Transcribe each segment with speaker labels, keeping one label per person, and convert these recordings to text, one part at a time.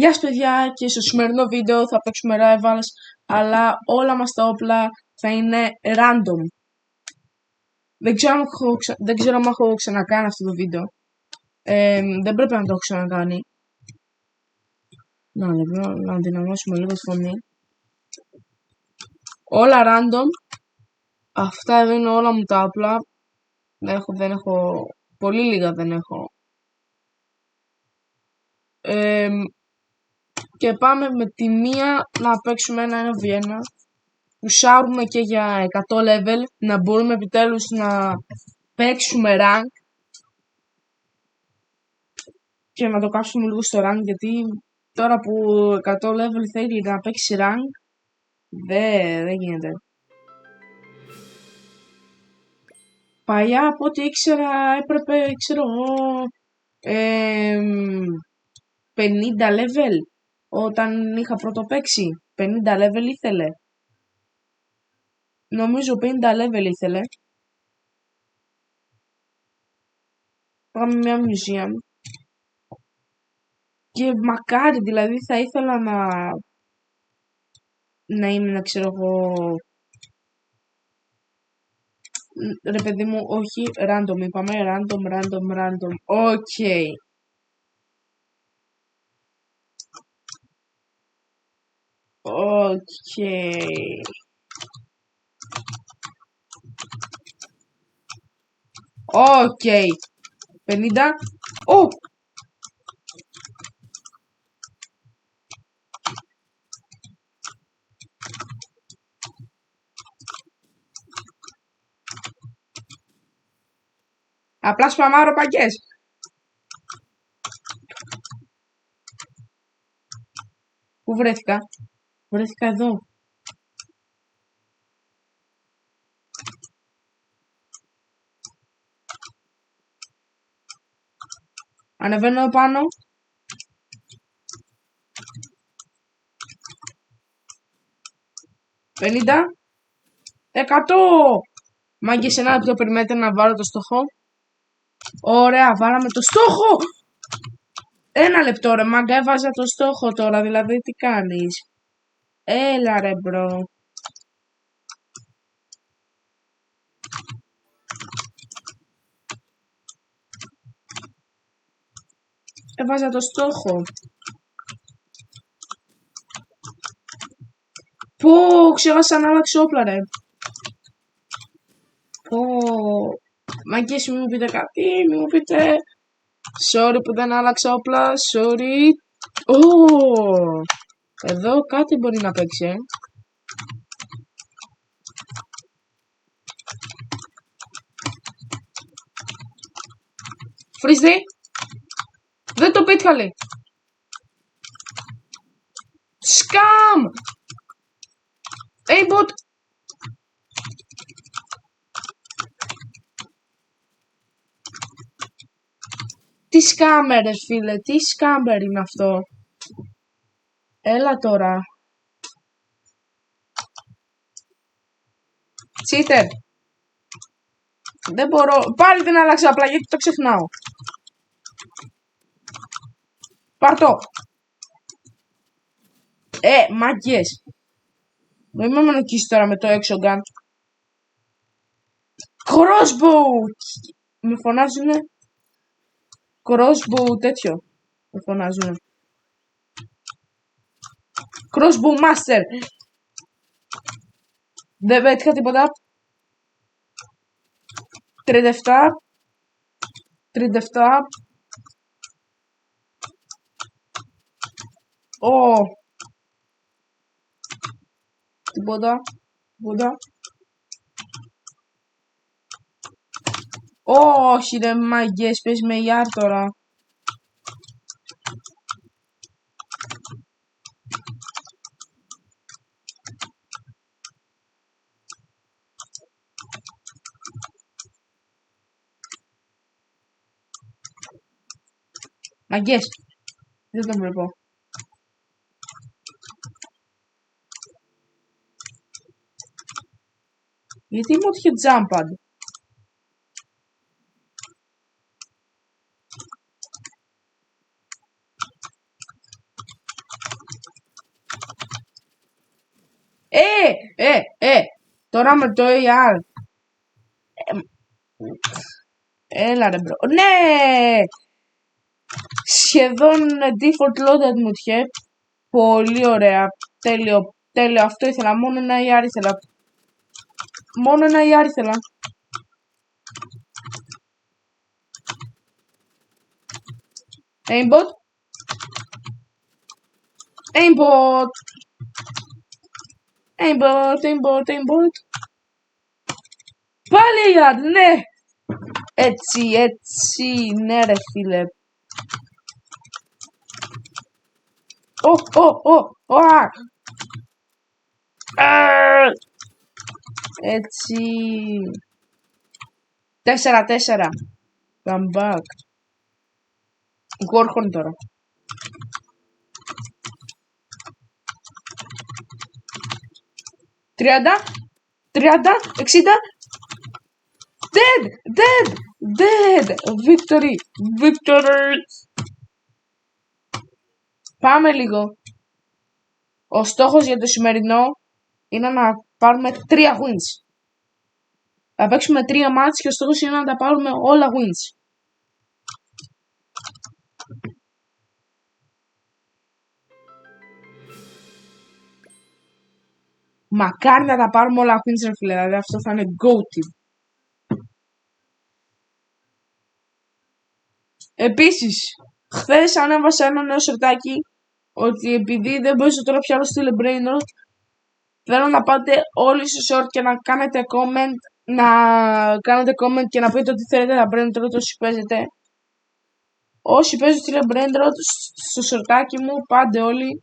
Speaker 1: Γεια σας παιδιά, και στο σημερινό βίντεο θα παίξουμε rivals, αλλά όλα μας τα όπλα θα είναι random. Δεν ξέρω αν έχω ξανακάνει αυτό το βίντεο. Δεν πρέπει να το έχω ξανακάνει. Να δυναμώσουμε λίγο τη φωνή. Όλα random. Αυτά εδώ είναι όλα μου τα όπλα. Δεν έχω, πολύ λίγα δεν έχω. Και πάμε με τη μία να παίξουμε ένα 1v1. Πουσάρουμε και για 100 level, να μπορούμε επιτέλους να παίξουμε rank και να το κάψουμε λίγο στο rank, γιατί τώρα που 100 level θέλει να παίξει rank, δεν γίνεται. Παλιά από ό,τι ήξερα έπρεπε, ξέρω εγώ, 50 level όταν είχα πρώτο παίξει. 50 level ήθελε. Νομίζω 50 level ήθελε. Πάμε μια museum. Και μακάρι, δηλαδή θα ήθελα να είμαι, ξέρω εγώ, ρε παιδί μου, όχι, random είπαμε, random, ok. Ok, 50, απλά σπαμάρω παγκές. Πού βρέθηκα? Βρέθηκα εδώ. Ανεβαίνω πάνω. $50, 100. Μάγκες, ένα λεπτό περιμένετε να βάλω το στόχο. Ωραία, βάλαμε το στόχο. Ένα λεπτό ρε μάγκα, έβαζα το στόχο τώρα, δηλαδή τι κάνεις? Έλα ρε μπρο. Έβαζα το στόχο. Πω, ξέχασα να αλλάξω όπλα ρε. Πω. Μάγκες, μην μου πείτε κάτι, μην μου πείτε. Sorry που δεν άλλαξα όπλα, sorry. Εδώ κάτι μπορεί να παίξει, Φρίστη. Δεν το πέτυχαλε. Σκάμ. Aimbot. Τι σκάμερ ρε φίλε, τι σκάμερ είναι αυτό? Έλα τώρα. Cheater. Δεν μπορώ. Πάλι δεν άλλαξα απλά γιατί το ξεχνάω. Πάρτο. Μάγκες. Μην με μονοκίσει τώρα με το έξω gun. Crossbow. Με φωνάζουνε. Crossbow τέτοιο. Με φωνάζουνε. Crossbow master. Δεν πέτυχα τίποτα. 37. Τίποτα. Όχι ρε μάγκες, πες με ιάρ τώρα. Μαγκές, δεν τον βλέπω. Γιατί μου είχε jumpad. Τώρα με το AR. Έλα ρε μπρο. Ναι! Σχεδόν default loaded μου είχε. Πολύ ωραία. Τέλειο. Τέλειο. Αυτό ήθελα. Μόνο ένα AR ήθελα. Μόνο ένα AR ήθελα. Aimbot. Aimbot. Aimbot. Aimbot. Aimbot. Πάλι AR. Ναι. Έτσι. Έτσι. Ναι ρε φίλε. Έτσι. 4-4. Come back. Warhorn τώρα. Τριάντα. 60. Dead. Victory. Πάμε λίγο. Ο στόχος για το σημερινό είναι να πάρουμε 3 wins. Θα παίξουμε 3 μάτς και ο στόχος είναι να τα πάρουμε όλα wins. Μακάρι να τα πάρουμε όλα wins ρε φίλε, δηλαδή αυτό θα είναι GOAT. Επίσης, χθες ανέβασα ένα νέο σερτάκι ότι επειδή δεν μπορούσα τώρα πια να στείλω brainrot, θέλω να πάτε όλοι στο short και να κάνετε comment, και να πείτε ότι θέλετε τα brainrot όσοι παίζετε. Όσοι παίζουν στείλε brainrot στο σερτάκι μου, πάτε όλοι.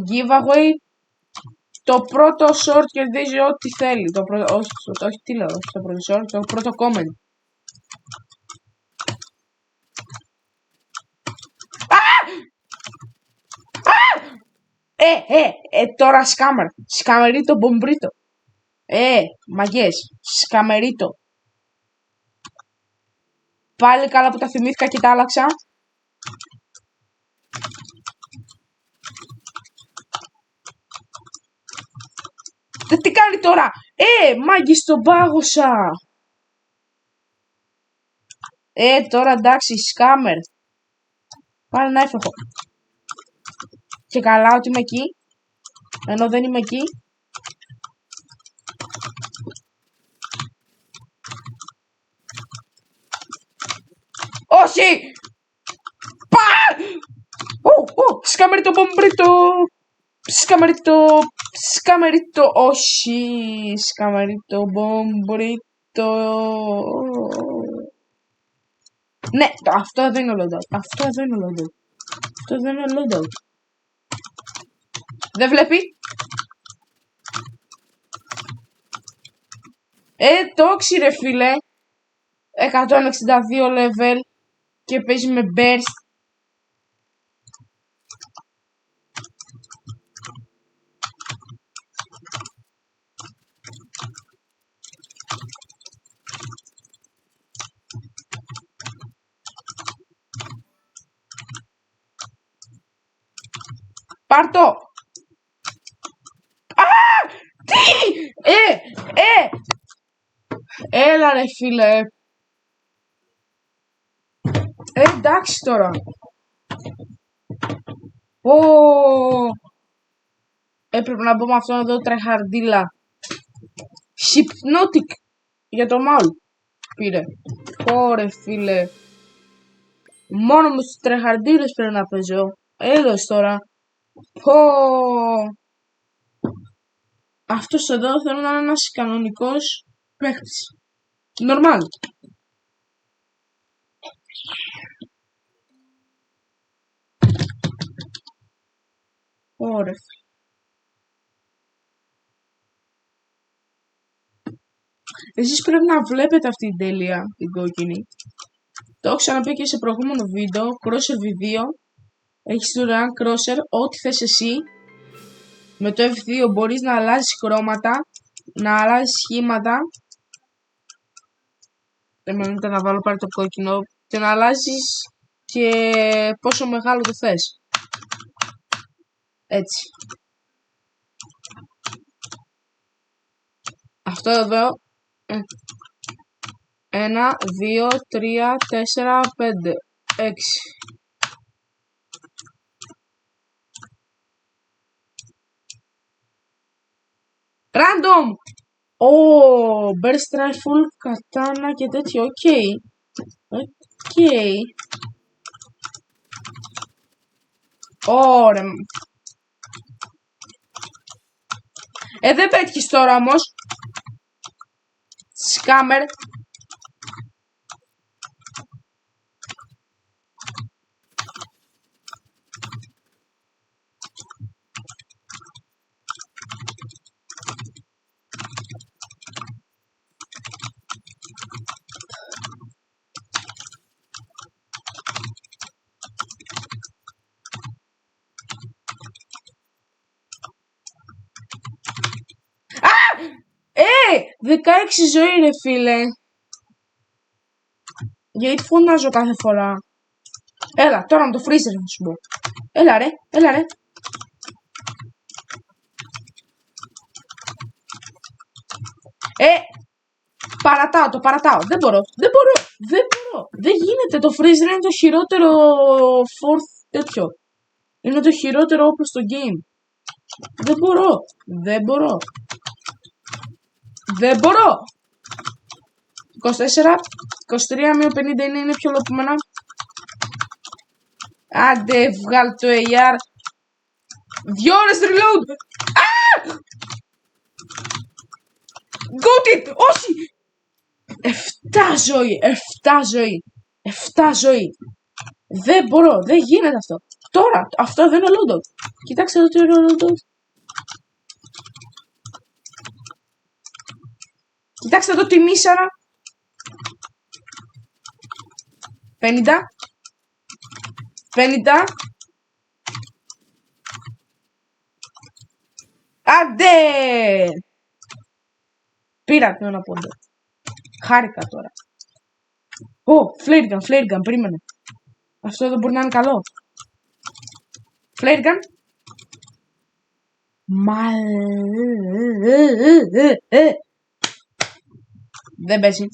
Speaker 1: Giveaway. Το πρώτο short κερδίζει ό,τι θέλει. Όχι, τι λέω, το πρώτο short, το πρώτο comment. Τώρα σκάμερ. Σκαμερίτο μπομπρίτο. Μαγιές. Σκαμερίτο. Πάλι καλά που τα θυμήθηκα και τα άλλαξα. Τι κάνει τώρα. Μάγκης τον πάγωσα. Τώρα εντάξει, σκάμερ. Πάλι να έφευχω. Και καλά ότι είμαι εκεί. Ενώ δεν είμαι εκεί. Όχι! Σκαμερίτο μπομπρίτο. Σκαμερίτο. Όχι. Σκαμερίτο μπομπρίτο. Ναι, αυτό εδώ είναι ο loadout. Αυτό δεν είναι loadout. Δεν βλέπει. Τόξι ρε φίλε. 162 level. Και παίζει με burst. Πάρτο! Τι! Έλα ρε φίλε. Εντάξει τώρα. Έπρεπε να μπω με αυτόν εδώ τρεχαρντίλα. Hypnotic. Για το μάουλ. Πήρε. Ωρε φίλε. Μόνο με τους τρεχαρντίλες πρέπει να παίζω. Έλος τώρα. Αυτός εδώ θέλω να είναι ένας κανονικός παίχτης. Νορμάλ. Ωραία. Εσείς πρέπει να βλέπετε αυτή την τέλεια, την κόκκινη. Το έχω ξαναπεί και σε προηγούμενο βίντεο. Crosser V2. Έχεις δωρεάν crosser, ό,τι θες εσύ. Με το F2 μπορείς να αλλάζεις χρώματα, να αλλάζεις σχήματα. Εμένα να βάλω πάλι το κόκκινο. Και να αλλάζεις και πόσο μεγάλο το θες. Έτσι. Αυτό εδώ. 1, 2, 3, 4, 5, 6. Random! Burst rifle, katana και τέτοιο. Οκ. Ωραία. Δεν πέτυχες τώρα όμως. Σκάμερ. Α! 16 ζωή ρε φίλε. Γιατί φωνάζω κάθε φορά. Έλα, τώρα με το freezer θα σου πω. Έλα ρε. Παρατάω. Δεν μπορώ. Δεν γίνεται. Το freezer είναι το χειρότερο fourth τέτοιο. Είναι το χειρότερο όπλο στο game. Δεν μπορώ. 24, 23, μείον 50 είναι πιο λοπημένα. Άντε, βγάλ το AR. 2 ώρες reload. Got it! Όχι! 7 ζωή. Δεν μπορώ, δεν γίνεται αυτό. Τώρα, αυτό δεν είναι loadout. Κοιτάξτε εδώ τι είναι loadout. Κοιτάξτε εδώ τη μίσαρα. 50. Άντε! Πήρα τον πόντο. Χάρηκα τώρα. Flare gun, περίμενε. Αυτό εδώ μπορεί να είναι καλό. Flare gun. Δεν παίζει.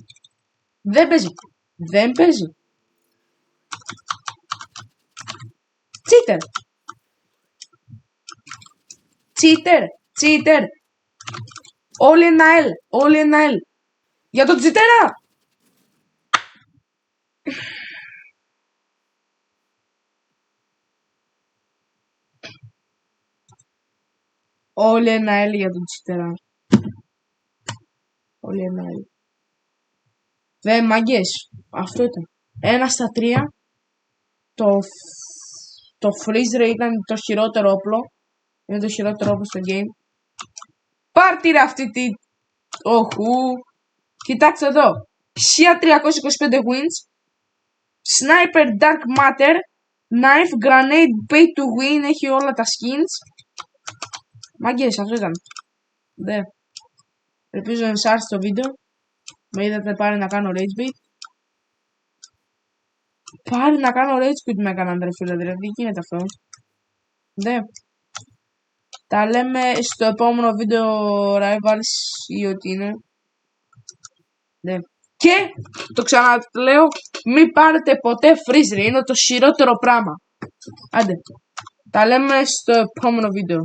Speaker 1: Cheater. Όλοι ένα L. Για τον τσιτέρα. Όλοι ένα L για τον τσιτέρα. Δε μάγκες. Αυτό ήταν. 1 στα 3. Το freezer ήταν το χειρότερο όπλο. Είναι το χειρότερο όπλο στο game. Πάρτι ρε αυτή τη... Κοιτάξτε εδώ. Xia 325 wins. Sniper Dark Matter. Knife Grenade Pay to Win. Έχει όλα τα skins. Μάγκες, αυτό ήταν. Ελπίζω να σας άρεσε το βίντεο. Με είδατε πάλι να κάνω rage bait. Πάλι να κάνω rage quit με έκαναν ρε φίλε, δηλαδή γίνεται αυτό. Τα λέμε στο επόμενο βίντεο Rivals ή ό,τι είναι. Και το ξαναλέω, μην πάρετε ποτέ freezer, είναι το χειρότερο πράγμα. Άντε, τα λέμε στο επόμενο βίντεο.